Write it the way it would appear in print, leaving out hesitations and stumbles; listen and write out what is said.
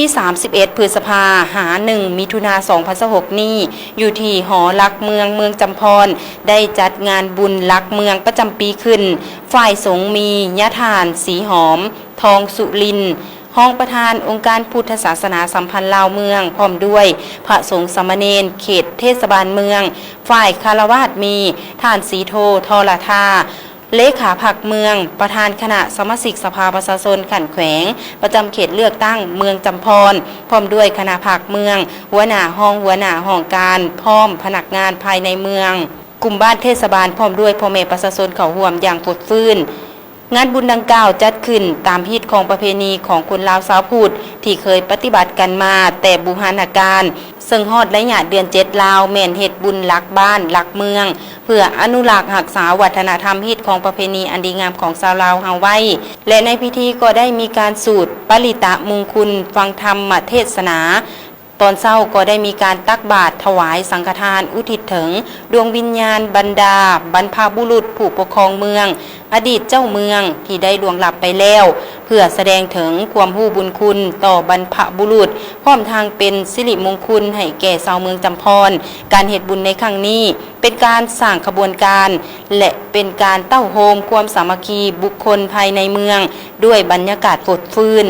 ที่31 พฤษภาหา1 มิถุนา 2026นี้อยู่ที่หอลักเมืองจำพรได้จัดงานบุญลักเมืองประจำปีขึ้นฝ่ายสงฆ์มียะทานสีหอมทองสุรินทร์ห้องประธานองค์การพุทธศาสนาสัมพันธ์ลาวเมืองพร้อมด้วยพระสงฆ์สามเณรเขตเทศบาลเมืองฝ่ายคารวาสมีท่านสีโททอละทาเลขาพรรคเมืองประธานคณะสมาชิกสภาประชาชนขันแขวงประจำเขตเลือกตั้งเมืองจำพรพร้อมด้วยคณะพรรคเมืองหัวหน้าห้องการพร้อมพนักงานภายในเมืองกลุ่มบ้านเทศบาลพร้อมด้วยพ่อแม่ประชาชนเขาร่วมอย่างปดฟื้นงานบุญดังกล่าวจัดขึ้นตามพิธีของประเพณีของคนลาวชาวพุทธที่เคยปฏิบัติกันมาแต่บูรณาการซึ่งฮอดระยะเดือน7ลาวแม่นเฮ็ดบุญลักบ้านลักเมืองเพื่ออนุรักษ์รักษาวัฒนธรรมฮิตของประเพณีอันดีงามของชาวลาวเฮาไว้และในพิธีก็ได้มีการสูตรปริตะมงคลฟังธรรมเทศนาตอนเช้าก็ได้มีการตักบาตรถวายสังฆทานอุทิศถึงดวงวิญญาณบรรดาบรรพบุรุษผู้ปกครองเมืองอดีตเจ้าเมืองที่ได้ล่วงลับไปแล้วเพื่อแสดงถึงความรู้บุญคุณต่อบรรพบุรุษพร้อมทางเป็นสิริมงคลให้แก่ชาวเมืองจำพรการเฮ็ดบุญในครั้งนี้เป็นการสร้างขบวนการและเป็นการเต้าโฮมความสามัคคีบุคคลภายในเมืองด้วยบรรยากาศสดชื่น